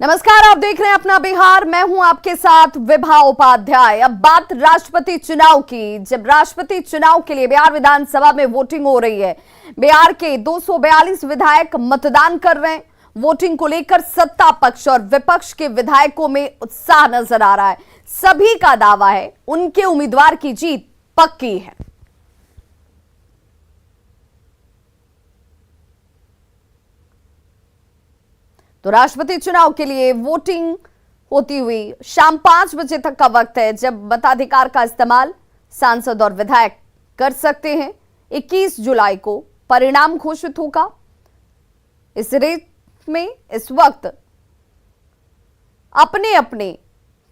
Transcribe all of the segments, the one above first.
नमस्कार, आप देख रहे हैं अपना बिहार। मैं हूं आपके साथ विभा उपाध्याय। अब बात राष्ट्रपति चुनाव की। जब राष्ट्रपति चुनाव के लिए बिहार विधानसभा में वोटिंग हो रही है, बिहार के 242 विधायक मतदान कर रहे हैं। वोटिंग को लेकर सत्ता पक्ष और विपक्ष के विधायकों में उत्साह नजर आ रहा है। सभी का दावा है उनके उम्मीदवार की जीत पक्की है। तो राष्ट्रपति चुनाव के लिए वोटिंग होती हुई शाम 5 बजे तक का वक्त है, जब मताधिकार का इस्तेमाल सांसद और विधायक कर सकते हैं। 21 जुलाई को परिणाम घोषित होगा। इस रेस में इस वक्त अपने अपने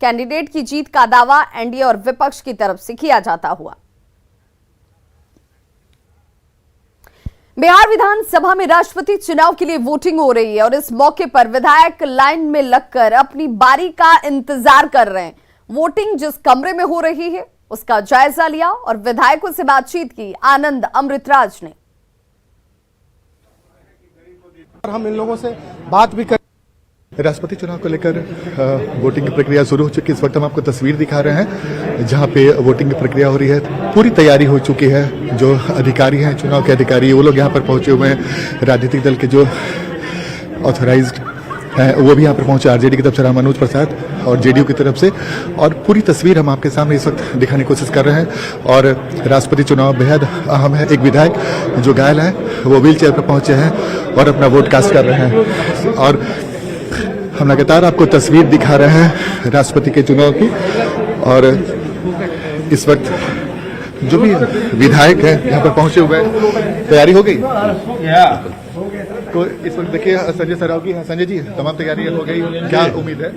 कैंडिडेट की जीत का दावा एनडीए और विपक्ष की तरफ से किया जाता हुआ। बिहार विधानसभा में राष्ट्रपति चुनाव के लिए वोटिंग हो रही है और इस मौके पर विधायक लाइन में लगकर अपनी बारी का इंतजार कर रहे हैं। वोटिंग जिस कमरे में हो रही है उसका जायजा लिया और विधायकों से बातचीत की आनंद अमृतराज ने। हम इन लोगों से बात भी कर राष्ट्रपति चुनाव को लेकर वोटिंग की प्रक्रिया शुरू हो चुकी है। इस वक्त हम आपको तस्वीर दिखा रहे हैं जहां पे वोटिंग की प्रक्रिया हो रही है। पूरी तैयारी हो चुकी है। जो अधिकारी हैं, चुनाव के अधिकारी, वो लोग यहाँ पर पहुंचे हुए हैं। राजनीतिक दल के जो ऑथराइज्ड हैं वो भी यहाँ पर पहुंचे, आरजेडी की तरफ से राम मनोज प्रसाद और जेडीयू की तरफ से। और पूरी तस्वीर हम आपके सामने इस वक्त दिखाने की कोशिश कर रहे हैं। और राष्ट्रपति चुनाव बेहद अहम है। एक विधायक जो घायल है वो व्हील चेयर पर पहुंचे हैं और अपना वोट कास्ट कर रहे हैं। और हम लगातार आपको तस्वीर दिखा रहे हैं राष्ट्रपति के चुनाव की। और इस वक्त जो भी विधायक हैं यहाँ पर पहुंचे हुए हैं। तैयारी हो गई? तो इस वक्त देखिए संजय सरावगी हैं। संजय जी, तमाम तैयारी हो गई, क्या उम्मीद है?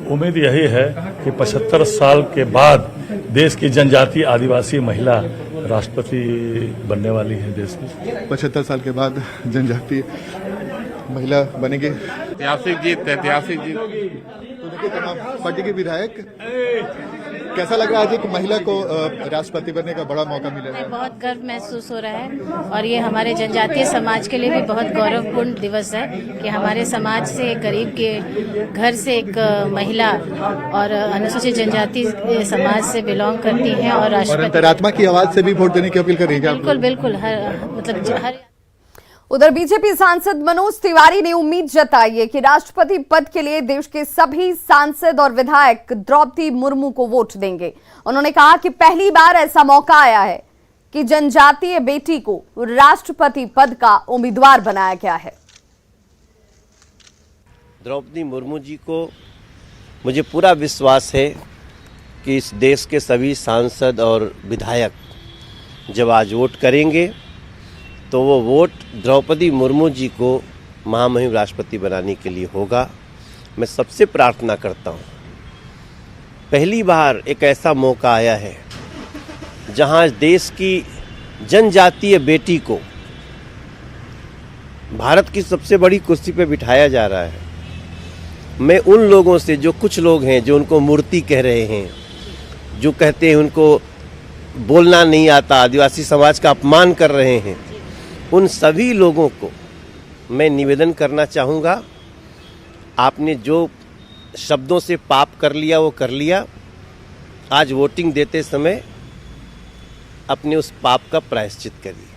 उम्मीद यही है कि 75 साल के बाद देश की जनजातीय आदिवासी महिला राष्ट्रपति बनने वाली है। देश की 75 साल के बाद जनजातीय महिला बनेगी। ऐतिहासिक जीत, ऐतिहासिक जीत। तो देखिए तमाम पार्टी के विधायक, कैसा लग रहा है आज एक महिला को राष्ट्रपति बनने का बड़ा मौका मिला है? बहुत गर्व महसूस हो रहा है और ये हमारे जनजातीय समाज के लिए भी बहुत गौरवपूर्ण दिवस है कि हमारे समाज से एक गरीब के घर से एक महिला और अनुसूचित जनजाति समाज से बिलोंग करती है और राष्ट्रपति अंतरात्मा की आवाज से भी वोट देने की अपील कर रही है। बिल्कुल बिल्कुल, हर उधर बीजेपी सांसद मनोज तिवारी ने उम्मीद जताई है कि राष्ट्रपति पद के लिए देश के सभी सांसद और विधायक द्रौपदी मुर्मू को वोट देंगे। उन्होंने कहा कि पहली बार ऐसा मौका आया है कि जनजातीय बेटी को राष्ट्रपति पद का उम्मीदवार बनाया गया है। द्रौपदी मुर्मू जी को मुझे पूरा विश्वास है कि इस देश के सभी सांसद और विधायक जब आज वोट करेंगे तो वो वोट द्रौपदी मुर्मू जी को महामहिम राष्ट्रपति बनाने के लिए होगा। मैं सबसे प्रार्थना करता हूँ, पहली बार एक ऐसा मौका आया है जहाँ देश की जनजातीय बेटी को भारत की सबसे बड़ी कुर्सी पे बिठाया जा रहा है। मैं उन लोगों से, जो कुछ लोग हैं जो उनको मूर्ति कह रहे हैं, जो कहते हैं उनको बोलना नहीं आता, आदिवासी समाज का अपमान कर रहे हैं, उन सभी लोगों को मैं निवेदन करना चाहूँगा, आपने जो शब्दों से पाप कर लिया वो कर लिया। आज वोटिंग देते समय अपने उस पाप का प्रायश्चित करिए।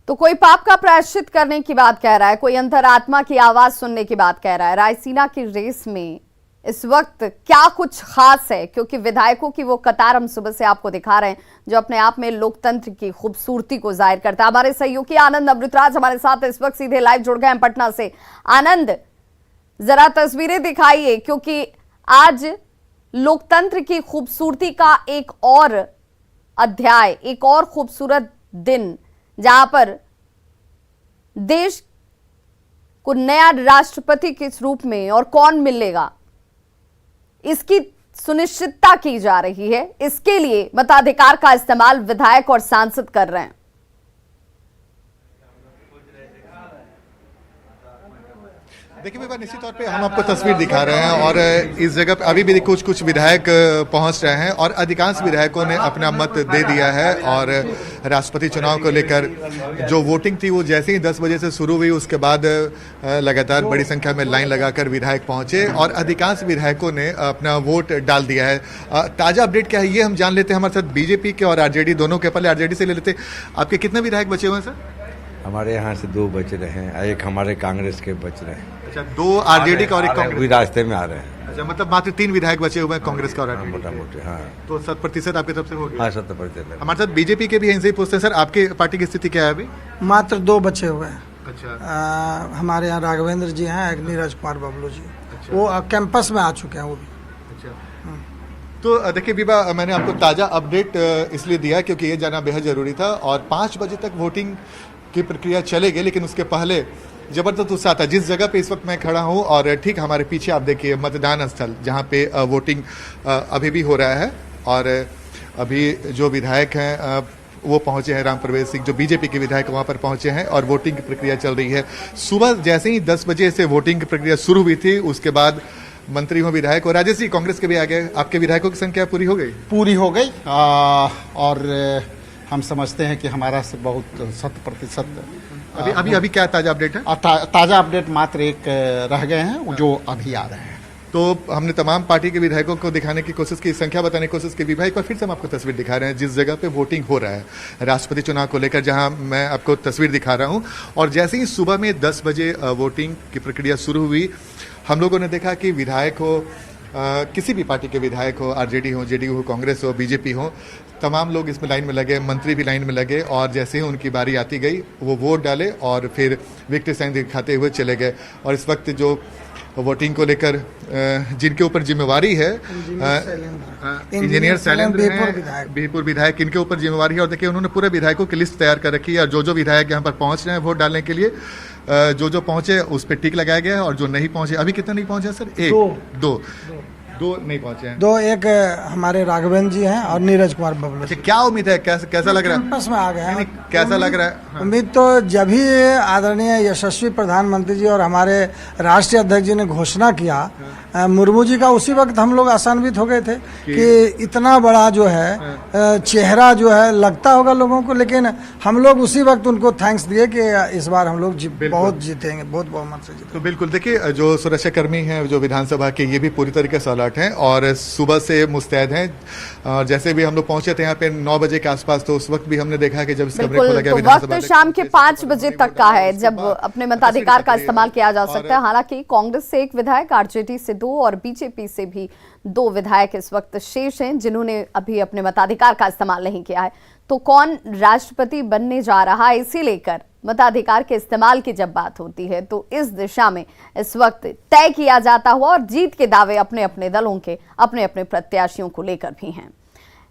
तो कोई पाप का प्रायश्चित करने की बात कह रहा है, कोई अंतरात्मा की आवाज सुनने की बात कह रहा है। रायसीना की रेस में इस वक्त क्या कुछ खास है, क्योंकि विधायकों की वो कतार हम सुबह से आपको दिखा रहे हैं जो अपने आप में लोकतंत्र की खूबसूरती को जाहिर करता है। हमारे सहयोगी आनंद अमृतराज हमारे साथ इस वक्त सीधे लाइव जुड़ गए हैं पटना से। आनंद, जरा तस्वीरें दिखाइए, क्योंकि आज लोकतंत्र की खूबसूरती का एक और अध्याय, एक और खूबसूरत दिन, जहां पर देश को नया राष्ट्रपति किस रूप में और कौन मिलेगा इसकी सुनिश्चितता की जा रही है। इसके लिए मताधिकार का इस्तेमाल विधायक और सांसद कर रहे हैं। देखिए विभा, निश्चित तौर पे हम आपको तस्वीर दिखा रहे हैं और इस जगह पे अभी भी कुछ विधायक पहुंच रहे हैं और अधिकांश विधायकों ने अपना मत दे दिया है। और राष्ट्रपति चुनाव को लेकर जो वोटिंग थी वो जैसे ही 10 बजे से शुरू हुई, उसके बाद लगातार बड़ी संख्या में लाइन लगाकर विधायक पहुंचे और अधिकांश विधायकों ने अपना वोट डाल दिया है। ताजा अपडेट क्या है ये हम जान लेते हैं। हमारे साथ बीजेपी के और आरजेडी दोनों के, पहले आरजेडी से ले लेते। आपके कितने विधायक बचे हुए हैं सर? हमारे यहाँ से 2 बच रहे हैं, एक हमारे कांग्रेस के बच रहे हैं। अच्छा, 2 आरजेडी का और एक कांग्रेस, भी रास्ते में आ रहे हैं। अच्छा, मतलब मात्र 3 विधायक बचे हुए हैं कांग्रेस का और आरजेडी। मोटा मोटे हाँ। तो 100% आपकी तरफ से हो गया? हाँ 70%। हमारे साथ बीजेपी के भी हैं, इनसे ही पूछते हैं सर, आपके पार्टी की स्थिति क्या है अभी? मात्र 2 बचे हुए हैं। अच्छा। हमारे यहाँ राघवेंद्र जी हैं, एक नीरज कुमार बबलू जी। अच्छा। वो कैंपस में आ चुके हैं वो भी। अच्छा। तो देखिए विभा, मैंने आपको ताजा अपडेट इसलिए दिया क्योंकि ये जाना बेहद जरूरी था। और 5 बजे तक वोटिंग की प्रक्रिया चलेगी, लेकिन उसके पहले जबरदस्त उत्साह था। जिस जगह पे इस वक्त मैं खड़ा हूं और ठीक हमारे पीछे आप देखिए मतदान स्थल, जहां पे वोटिंग अभी भी हो रहा है। और अभी जो विधायक हैं वो पहुंचे हैं, राम प्रवेश सिंह जो बीजेपी के विधायक वहां पर पहुंचे हैं और वोटिंग की प्रक्रिया चल रही है। सुबह जैसे ही 10 बजे से वोटिंग की प्रक्रिया शुरू हुई थी, उसके बाद मंत्री हो विधायक और राजेश जी कांग्रेस के भी आ गए। आपके विधायकों की संख्या पूरी हो गई? पूरी हो गई और हम समझते हैं कि हमारा से बहुत 100% अभी क्या ताजा अपडेट है? ताजा अपडेट मात्र एक रह गए हैं जो अभी आ रहे हैं। तो हमने तमाम पार्टी के विधायकों को दिखाने की कोशिश की, संख्या बताने की कोशिश की। विभा, एक बार फिर से हम आपको तस्वीर दिखा रहे हैं जिस जगह पे वोटिंग हो रहा है राष्ट्रपति चुनाव को लेकर, जहां मैं आपको तस्वीर दिखा रहा हूं। और जैसे ही सुबह में 10 बजे वोटिंग की प्रक्रिया शुरू हुई, हम लोगों ने देखा कि विधायक हो, किसी भी पार्टी के विधायक हो, आरजेडी हो, जेडीयू हो, कांग्रेस हो, बीजेपी हो, तमाम लोग इसमें लाइन में लगे, मंत्री भी लाइन में लगे। और जैसे ही उनकी बारी आती गई वो वोट डाले और फिर विक्ट्री साइन दिखाते हुए चले गए। और इस वक्त जो वोटिंग को लेकर जिनके ऊपर जिम्मेवारी है, इंजीनियर शैलेंद्र हैं, बीरपुर विधायक, इनके ऊपर जिम्मेवारी है। और देखिए उन्होंने पूरे विधायकों की लिस्ट तैयार कर रखी है और जो विधायक यहाँ पर पहुंच रहे हैं वोट डालने के लिए, जो पहुंचे उस पर टिक लगाया गया है। और जो नहीं पहुंचे, अभी कितने नहीं पहुंचे सर? 2 नहीं पहुंचे हैं। 2, एक हमारे राघवेंद्र जी हैं और नीरज कुमार बबलू। अच्छा, क्या उम्मीद है, कैसा लग रहा है? कैंपस में आ गए हैं। कैसा लग रहा है? हाँ। उम्मीद तो जब ही आदरणीय यशस्वी प्रधानमंत्री जी और हमारे राष्ट्रीय अध्यक्ष जी ने घोषणा किया मुर्मू जी का, उसी वक्त हम लोग आशान्वित हो गए थे कि इतना बड़ा जो है चेहरा जो है लगता होगा लोगों को। लेकिन हम लोग उसी वक्त उनको थैंक्स दिए कि इस बार हम लोग बहुत जीतेंगे, बहुत बहुमत से जीतेंगे। तो बिल्कुल देखिए, जो सुरक्षाकर्मी हैं जो विधानसभा के, ये भी पूरी तरीके से अलर्ट हैं और सुबह से मुस्तैद हैं। और जैसे भी हम लोग पहुंचे थे यहाँ पे 9 बजे के आसपास, तो उस वक्त भी हमने देखा कि जब इस कमरे खोला गया, तो वक्त शाम के 5 बजे तक का है जब अपने मताधिकार का इस्तेमाल किया जा सकता है। हालांकि कांग्रेस से 1 विधायक, आरजेडी से 2 और बीजेपी से भी 2 विधायक इस वक्त शेष हैं जिन्होंने अभी अपने मताधिकार का इस्तेमाल नहीं किया है। तो कौन राष्ट्रपति बनने जा रहा है, इसी लेकर मताधिकार के इस्तेमाल की जब बात होती है तो इस दिशा में इस वक्त तय किया जाता हुआ और जीत के दावे अपने अपने दलों के, अपने अपने प्रत्याशियों को लेकर भी हैं।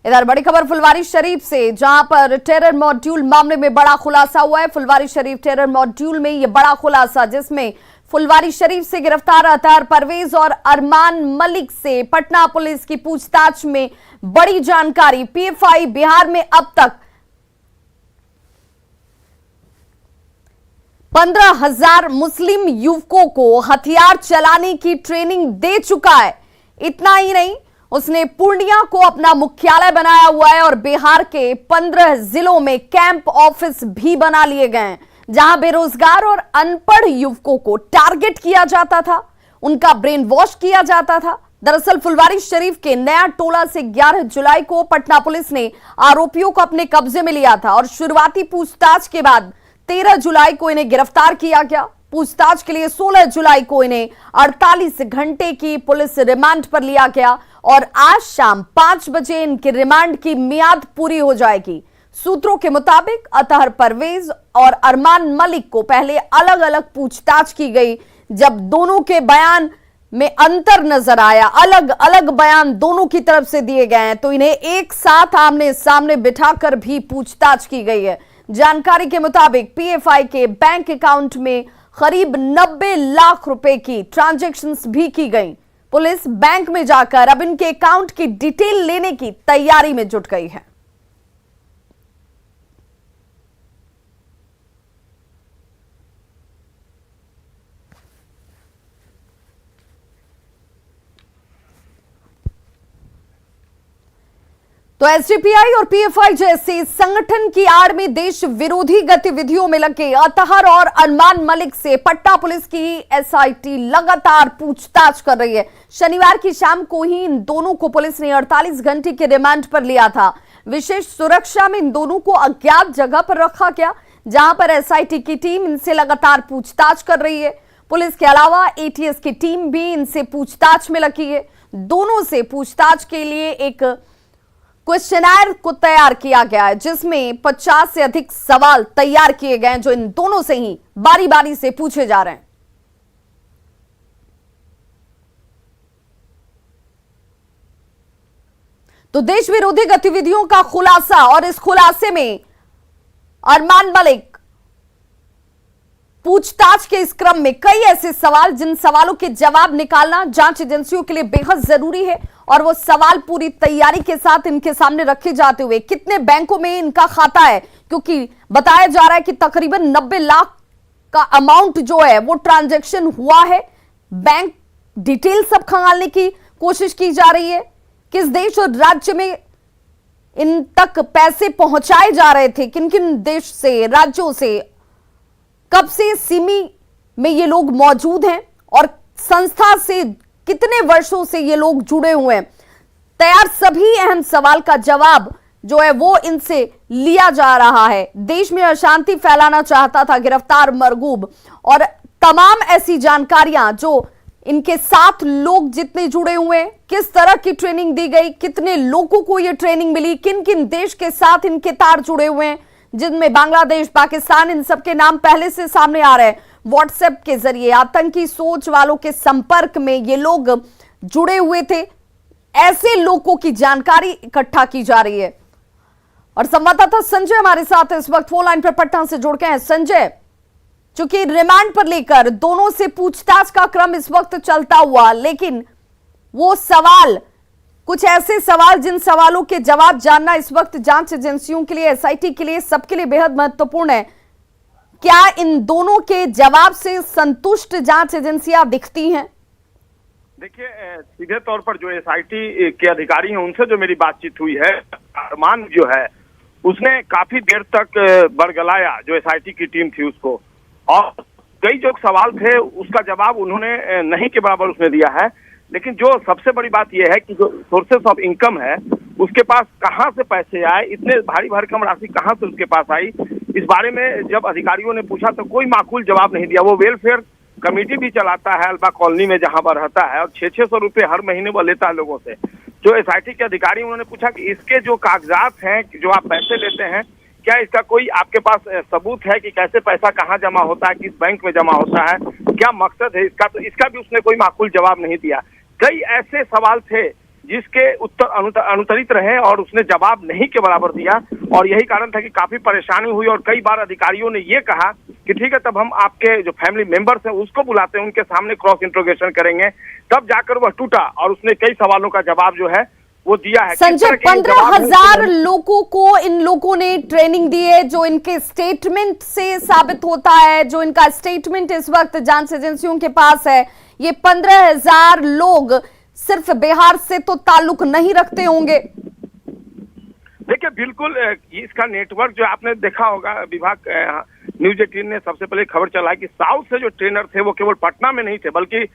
इधर बड़ी खबर फुलवारी शरीफ से, जहां पर टेरर मॉड्यूल मामले में बड़ा खुलासा हुआ है। फुलवारी शरीफ टेरर मॉड्यूल में यह बड़ा खुलासा, जिसमें फुलवारी शरीफ से गिरफ्तार अतहर परवेज और अरमान मलिक से पटना पुलिस की पूछताछ में बड़ी जानकारी। पीएफआई बिहार में अब तक 15,000 मुस्लिम युवकों को हथियार चलाने की ट्रेनिंग दे चुका है। इतना ही नहीं, उसने पूर्णिया को अपना मुख्यालय बनाया हुआ है और बिहार के 15 जिलों में कैंप ऑफिस भी बना लिए गए हैं, जहां बेरोजगार और अनपढ़ युवकों को टारगेट किया जाता था, उनका ब्रेन वॉश किया जाता था। दरअसल फुलवारी शरीफ के नया टोला से 11 जुलाई को पटना पुलिस ने आरोपियों को अपने कब्जे में लिया था और शुरुआती पूछताछ के बाद 13 जुलाई को इन्हें गिरफ्तार किया गया। पूछताछ के लिए 16 जुलाई को इन्हें 48 घंटे की पुलिस रिमांड पर लिया गया और आज शाम 5 बजे इनकी रिमांड की मियाद पूरी हो जाएगी। सूत्रों के मुताबिक अतहर परवेज और अरमान मलिक को पहले अलग अलग पूछताछ की गई। जब दोनों के बयान में अंतर नजर आया, अलग अलग बयान दोनों की तरफ से दिए गए हैं, तो इन्हें एक साथ आमने सामने बिठाकर भी पूछताछ की गई है। जानकारी के मुताबिक पीएफआई के बैंक अकाउंट में करीब 90 लाख रुपए की ट्रांजैक्शंस भी की गई। पुलिस बैंक में जाकर अब इनके अकाउंट की डिटेल लेने की तैयारी में जुट गई है। तो एसडीपीआई और पीएफआई जैसे संगठन की आड़ में देश विरोधी गतिविधियों में लगे अतहर और अरमान मलिक से पटना पुलिस की एसआईटी लगातार पूछताछ कर रही है। शनिवार की शाम को ही इन दोनों को पुलिस ने 48 घंटे के रिमांड पर लिया था। विशेष सुरक्षा में इन दोनों को अज्ञात जगह पर रखा गया, जहां पर एसआईटी की टीम इनसे लगातार पूछताछ कर रही है। पुलिस के अलावा एटीएस की टीम भी इनसे पूछताछ में लगी है। दोनों से पूछताछ के लिए एक क्वेश्चनर को तैयार किया गया है, जिसमें 50 से अधिक सवाल तैयार किए गए हैं, जो इन दोनों से ही बारी बारी से पूछे जा रहे हैं। तो देश विरोधी गतिविधियों का खुलासा, और इस खुलासे में अरमान मलिक पूछताछ के इस क्रम में कई ऐसे सवाल, जिन सवालों के जवाब निकालना जांच एजेंसियों के लिए बेहद जरूरी है, और वो सवाल पूरी तैयारी के साथ इनके सामने रखे जाते हुए कितने बैंकों में इनका खाता है, क्योंकि बताया जा रहा है कि तकरीबन 90 लाख का अमाउंट जो है वो ट्रांजैक्शन हुआ है। बैंक डिटेल सब खंगालने की कोशिश की जा रही है। किस देश और राज्य में इन तक पैसे पहुंचाए जा रहे थे, किन किन देश से, राज्यों से, कब से सिमी में ये लोग मौजूद हैं, और संस्था से कितने वर्षों से ये लोग जुड़े हुए हैं। तैयार सभी अहम सवाल का जवाब जो है वो इनसे लिया जा रहा है। देश में अशांति फैलाना चाहता था गिरफ्तार मरगूब, और तमाम ऐसी जानकारियां जो इनके साथ लोग जितने जुड़े हुए हैं, किस तरह की ट्रेनिंग दी गई, कितने लोगों को ये ट्रेनिंग मिली, किन किन देश के साथ इनके तार जुड़े हुए हैं, जिनमें बांग्लादेश, पाकिस्तान, इन सब के नाम पहले से सामने आ रहे हैं। व्हाट्सएप के जरिए आतंकी सोच वालों के संपर्क में ये लोग जुड़े हुए थे। ऐसे लोगों की जानकारी इकट्ठा की जा रही है। और संवाददाता संजय हमारे साथ इस वक्त फोन लाइन पर पटना से जुड़ गए हैं। संजय, चूंकि रिमांड पर लेकर दोनों से पूछताछ का क्रम इस वक्त चलता हुआ, लेकिन वो सवाल, कुछ ऐसे सवाल जिन सवालों के जवाब जानना इस वक्त जांच एजेंसियों के लिए, एसआईटी के लिए, सबके लिए बेहद महत्वपूर्ण है। क्या इन दोनों के जवाब से संतुष्ट जांच एजेंसियां दिखती हैं? देखिए, सीधे तौर पर जो एसआईटी के अधिकारी हैं उनसे जो मेरी बातचीत हुई है, अरमान जो है उसने काफी देर तक बरगलाया जो एसआईटी की टीम थी उसको, और कई जो सवाल थे उसका जवाब उन्होंने नहीं के बराबर उसने दिया है। लेकिन जो सबसे बड़ी बात यह है कि जो सोर्सेस ऑफ इनकम है उसके पास कहां से पैसे आए, इतने भारी भरकम राशि कहां से उसके पास आई, इस बारे में जब अधिकारियों ने पूछा तो कोई माकूल जवाब नहीं दिया। वो वेलफेयर कमेटी भी चलाता है अल्बा कॉलोनी में जहां पर रहता है, और 600 रुपए हर महीने वो लेता है लोगों से। जो एसआईटी के अधिकारी, उन्होंने पूछा कि इसके जो कागजात हैं, जो आप पैसे लेते हैं, क्या इसका कोई आपके पास सबूत है कि कैसे पैसा कहाँ जमा होता है, किस बैंक में जमा होता है, क्या मकसद है इसका? तो इसका भी उसने कोई माकूल जवाब नहीं दिया। कई ऐसे सवाल थे जिसके उत्तर अनुत्तरित रहे और उसने जवाब नहीं के बराबर दिया, और यही कारण था कि काफी परेशानी हुई। और कई बार अधिकारियों ने ये कहा कि ठीक है, तब हम आपके जो फैमिली मेंबर्स हैं उसको बुलाते हैं, उनके सामने क्रॉस इंट्रोगेशन करेंगे, तब जाकर वह टूटा और उसने कई सवालों का जवाब जो है वो दिया है। संजय, 15,000 लोगों को इन लोगों ने ट्रेनिंग दी है, जो इनके स्टेटमेंट से साबित होता है, जो इनका स्टेटमेंट इस वक्त जांच एजेंसियों के पास है। ये 15,000 लोग सिर्फ बिहार से तो ताल्लुक नहीं रखते होंगे। देखिए, बिल्कुल इसका नेटवर्क जो आपने देखा होगा, विभाग न्यूज 18 ने सबसे पहले खबर चलाई कि साउथ से जो ट्रेनर थे वो केवल पटना में नहीं थे, बल्कि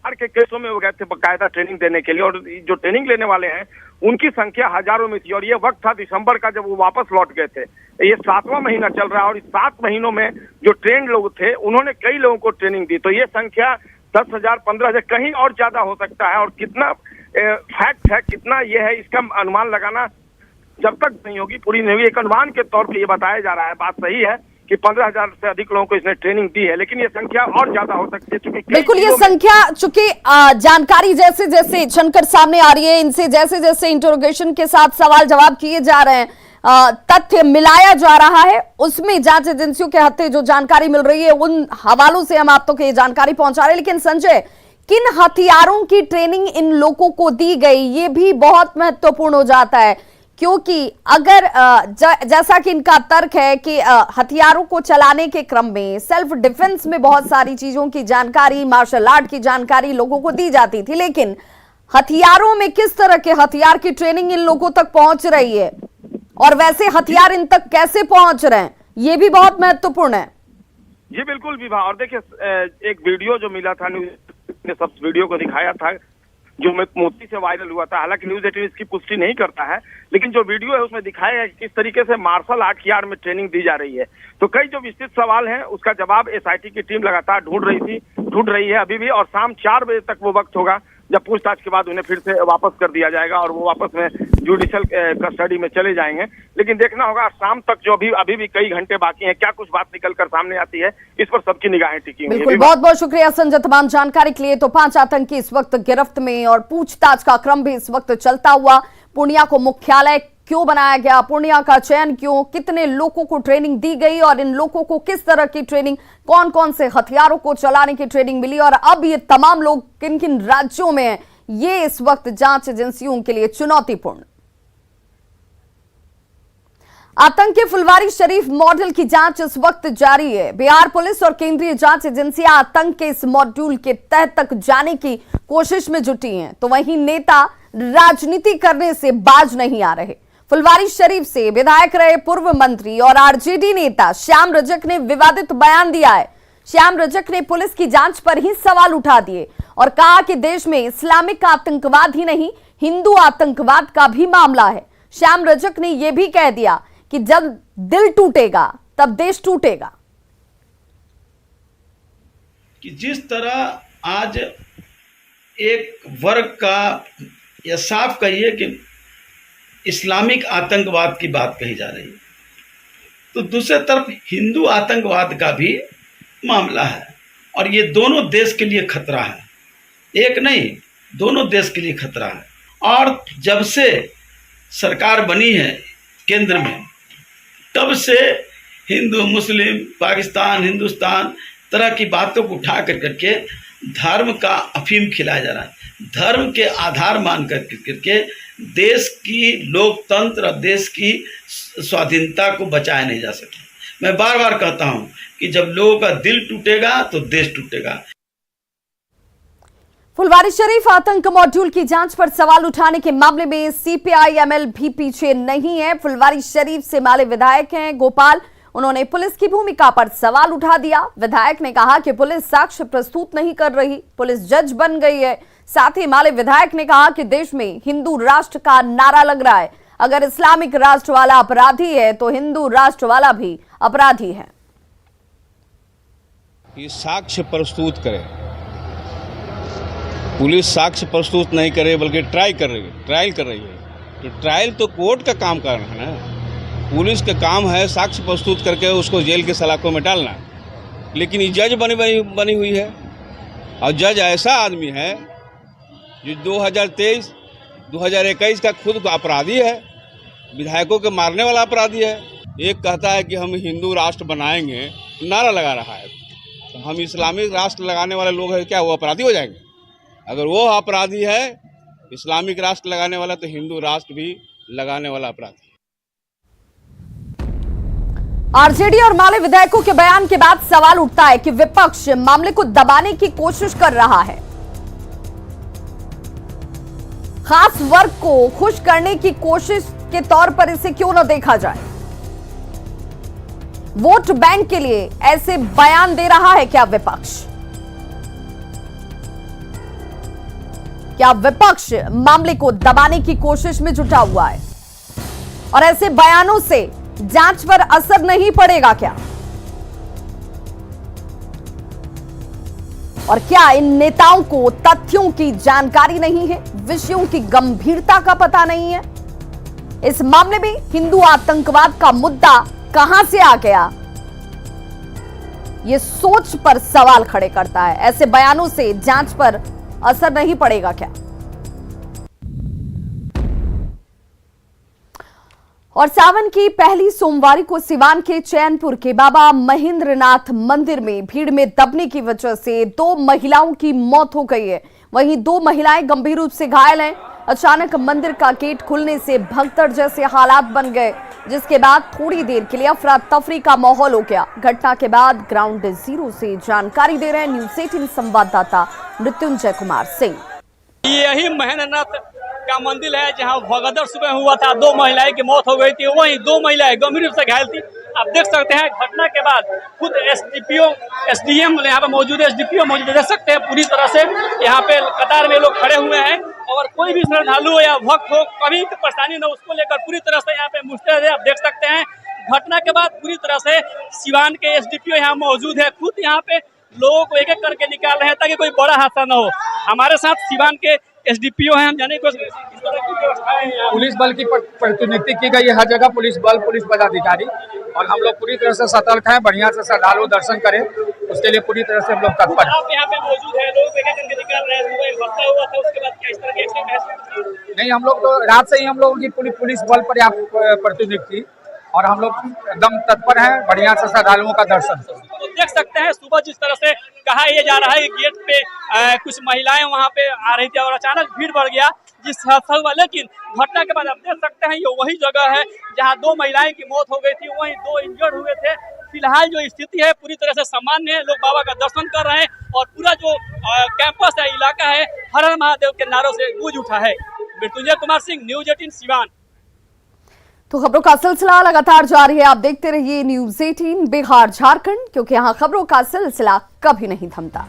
के केसों में वो गए थे बाकायदा ट्रेनिंग देने के लिए, और जो ट्रेनिंग लेने वाले हैं उनकी संख्या हजारों में थी। और ये वक्त था दिसंबर का जब वो वापस लौट गए थे। ये 7वां महीना चल रहा है, और इस 7 महीनों में जो ट्रेन लोग थे उन्होंने कई लोगों को ट्रेनिंग दी। तो ये संख्या 10,000, 15,000, कहीं और ज्यादा हो सकता है। और कितना फैक्ट है, कितना ये है, इसका अनुमान लगाना जब तक नहीं होगी, पूरी नहीं होगी, एक अनुमान के तौर पर ये बताया जा रहा है। बात सही है कि 15,000 से अधिक लोगों को इसने ट्रेनिंग दी है, लेकिन ये संख्या और ज्यादा हो सकती है। बिल्कुल, ये संख्या, चूंकि जानकारी जैसे जैसे छनकर सामने आ रही है, इनसे जैसे जैसे इंटरोगेशन के साथ सवाल जवाब किए जा रहे हैं, तथ्य मिलाया जा रहा है, उसमें जांच एजेंसियों के हत्थे जो जानकारी मिल रही है उन हवालों से हम आप तक ये जानकारी पहुंचा रहे हैं। लेकिन संजय, किन हथियारों की ट्रेनिंग इन लोगों को दी गई, ये भी बहुत महत्वपूर्ण हो जाता है, क्योंकि अगर जैसा कि इनका तर्क है कि हथियारों को चलाने के क्रम में सेल्फ डिफेंस में बहुत सारी चीजों की जानकारी, मार्शल आर्ट की जानकारी लोगों को दी जाती थी, लेकिन हथियारों में किस तरह के हथियार की ट्रेनिंग इन लोगों तक पहुंच रही है और वैसे हथियार इन तक कैसे पहुंच रहे हैं, ये भी बहुत महत्वपूर्ण है। जी बिल्कुल विभा, और देखिए एक वीडियो जो मिला था, न्यूज ने सब वीडियो को दिखाया था जो मोदी से वायरल हुआ था। हालांकि न्यूज 18 इसकी पुष्टि नहीं करता है, लेकिन जो वीडियो है उसमें दिखाया है किस तरीके से मार्शल आर्ट की आड़ में ट्रेनिंग दी जा रही है। तो कई जो विस्तृत सवाल हैं उसका जवाब एसआईटी की टीम लगातार ढूंढ रही है अभी भी, और शाम 4 बजे तक वो वक्त होगा जब पूछताछ के बाद उन्हें फिर से वापस कर दिया जाएगा और वो वापस में जुडिशियल कस्टडी में चले जाएंगे। लेकिन देखना होगा शाम तक, जो अभी भी कई घंटे बाकी हैं, क्या कुछ बात निकल कर सामने आती है, इस पर सबकी निगाहें टिकी हुई हैं। बिल्कुल, बहुत बहुत शुक्रिया संजय तमाम जानकारी के लिए। तो 5 आतंकी इस वक्त गिरफ्त में और पूछताछ का क्रम भी इस वक्त चलता हुआ। पूर्णिया को मुख्यालय क्यों बनाया गया, पूर्णिया का चयन क्यों, कितने लोगों को ट्रेनिंग दी गई और इन लोगों को किस तरह की ट्रेनिंग, कौन कौन से हथियारों को चलाने की ट्रेनिंग मिली और अब ये तमाम लोग किन किन राज्यों में हैं, ये इस वक्त जांच एजेंसियों के लिए चुनौतीपूर्ण। आतंकी फुलवारी शरीफ मॉड्यूल की जांच इस वक्त जारी है। बिहार पुलिस और केंद्रीय जांच एजेंसियां आतंक के इस मॉड्यूल के तह तक जाने की कोशिश में जुटी हैं, तो वहीं नेता राजनीति करने से बाज नहीं आ रहे। फुलवारी शरीफ से विधायक रहे पूर्व मंत्री और आरजेडी नेता श्याम रजक ने विवादित बयान दिया है। श्याम रजक ने पुलिस की जांच पर ही सवाल उठा दिए और कहा कि देश में इस्लामिक आतंकवाद ही नहीं, हिंदू आतंकवाद का भी मामला है। श्याम रजक ने यह भी कह दिया कि जब दिल टूटेगा तब देश टूटेगा। कि जिस तरह आज एक वर्ग का, या साफ कहिए कि इस्लामिक आतंकवाद की बात कही जा रही है, तो दूसरी तरफ हिंदू आतंकवाद का भी मामला है और ये दोनों देश के लिए खतरा है, एक नहीं दोनों देश के लिए खतरा है। और जब से सरकार बनी है केंद्र में, तब से हिंदू मुस्लिम पाकिस्तान हिंदुस्तान तरह की बातों को उठा करके धर्म का अफीम खिलाया जा रहा है। धर्म के आधार मान करके देश की लोकतंत्र और देश की स्वाधीनता को बचाया नहीं जा सकता। मैं बार बार कहता हूं कि जब लोगों का दिल टूटेगा तो देश टूटेगा। फुलवारी शरीफ आतंक मॉड्यूल की जांच पर सवाल उठाने के मामले में सीपीआई-एमएल भी पीछे नहीं है। फुलवारी शरीफ से माले विधायक हैं गोपाल, उन्होंने पुलिस की भूमिका पर सवाल उठा दिया। विधायक ने कहा कि पुलिस साक्ष्य प्रस्तुत नहीं कर रही, पुलिस जज बन गई है। साथ ही माले विधायक ने कहा कि देश में हिंदू राष्ट्र का नारा लग रहा है, अगर इस्लामिक राष्ट्र वाला अपराधी है तो हिंदू राष्ट्र वाला भी अपराधी है। ये साक्ष्य प्रस्तुत करे, पुलिस साक्ष्य प्रस्तुत नहीं करे बल्कि ट्रायल कर रही है। तो ट्रायल तो कोर्ट का काम करना है ना, पुलिस का काम है साक्ष्य प्रस्तुत करके उसको जेल के सलाखों में डालना। लेकिन ये जज बनी हुई है और जज ऐसा आदमी है जो 2023 2021 का खुद अपराधी है, विधायकों के मारने वाला अपराधी है। एक कहता है कि हम हिंदू राष्ट्र बनाएंगे, नारा लगा रहा है, तो हम इस्लामिक राष्ट्र लगाने वाले लोग हैं, क्या वो अपराधी हो जाएंगे? अगर वो अपराधी है इस्लामिक राष्ट्र लगाने वाला, तो हिंदू राष्ट्र भी लगाने वाला अपराधी। आरजेडी और माले विधायकों के बयान के बाद सवाल उठता है कि विपक्ष मामले को दबाने की कोशिश कर रहा है। खास वर्ग को खुश करने की कोशिश के तौर पर इसे क्यों न देखा जाए। वोट बैंक के लिए ऐसे बयान दे रहा है क्या विपक्ष? क्या विपक्ष मामले को दबाने की कोशिश में जुटा हुआ है और ऐसे बयानों से जांच पर असर नहीं पड़ेगा क्या? और क्या इन नेताओं को तथ्यों की जानकारी नहीं है, विषयों की गंभीरता का पता नहीं है? इस मामले में हिंदू आतंकवाद का मुद्दा कहां से आ गया, यह सोच पर सवाल खड़े करता है। ऐसे बयानों से जांच पर असर नहीं पड़ेगा क्या? और सावन की पहली सोमवारी को सिवान के चैनपुर के बाबा महेंद्रनाथ मंदिर में भीड़ में दबने की वजह से 2 महिलाओं की मौत हो गई है, वहीं 2 महिलाएं गंभीर रूप से घायल हैं। अचानक मंदिर का गेट खुलने से भगदड़ जैसे हालात बन गए, जिसके बाद थोड़ी देर के लिए अफरा तफरी का माहौल हो गया। घटना के बाद ग्राउंड जीरो से जानकारी दे रहे हैं न्यूज़ 18 संवाददाता मृत्युंजय कुमार सिंह। यही महेंद्रनाथ का मंदिर है जहां भगदड़ सुबह हुआ था, 2 महिलाएं की मौत हो गई थी, वहीं 2 महिलाएं गंभीर रूप से घायल थी। आप देख सकते हैं घटना के बाद खुद एसडीपीओ एसडीएम यहाँ पे मौजूद है, एसडीपीओ मौजूद है, देख सकते हैं पूरी तरह से यहाँ पे कतार में लोग खड़े हुए हैं और कोई भी श्रद्धालु या भक्त हो कभी परेशानी न उसको लेकर पूरी तरह से यहाँ पे मुस्तैद है। आप देख सकते हैं घटना के बाद पूरी तरह से सिवान के एसडीपीओ यहाँ मौजूद है, खुद यहाँ पे लोगों को एक एक करके निकाल रहे हैं ताकि कोई बड़ा हादसा न हो। हमारे साथ सिवान के एसडीपीओ हैं, हम जाने को पुलिस बल की प्रतिनियुक्ति की गई है हर जगह, पुलिस बल, पुलिस पदाधिकारी, और हम लोग पूरी तरह से सतर्क हैं, बढ़िया से श्रद्धालु दर्शन करें, उसके लिए पूरी तरह से हम लोग तत्पर हैं। आप यहाँ पे मौजूद है, लोग एक एक करके निकाल रहे हैं, सुबह एक हादसा हुआ था उसके बाद क्या इस तरह के एक्शन महसूस? नहीं, हम लोग तो रात से ही हम लोगों की पूरी पुलिस बल पर यहाँ प्रतिनियुक्ति और हम लोग एकदम तत्पर हैं, बढ़िया से श्रद्धालुओं का दर्शन। तो देख सकते हैं सुबह जिस तरह से कहा यह जा रहा है कि गेट पे कुछ महिलाएं वहां पे आ रही थी और अचानक भीड़ बढ़ गया जिस हादसा हुआ, लेकिन घटना के बाद आप देख सकते हैं ये वही जगह है जहां 2 महिलाएं की मौत हो गई थी, वहीं 2 इंजर्ड हुए थे। फिलहाल जो स्थिति है पूरी तरह से सामान्य है, लोग बाबा का दर्शन कर रहे हैं और पूरा जो कैंपस है, इलाका है, हर हर महादेव के नारों से गूंज उठा है। मृत्युंजय कुमार सिंह, न्यूज 18 सिवान। तो खबरों का सिलसिला लगातार जारी है, आप देखते रहिए न्यूज 18 बिहार झारखंड, क्योंकि यहाँ खबरों का सिलसिला कभी नहीं थमता।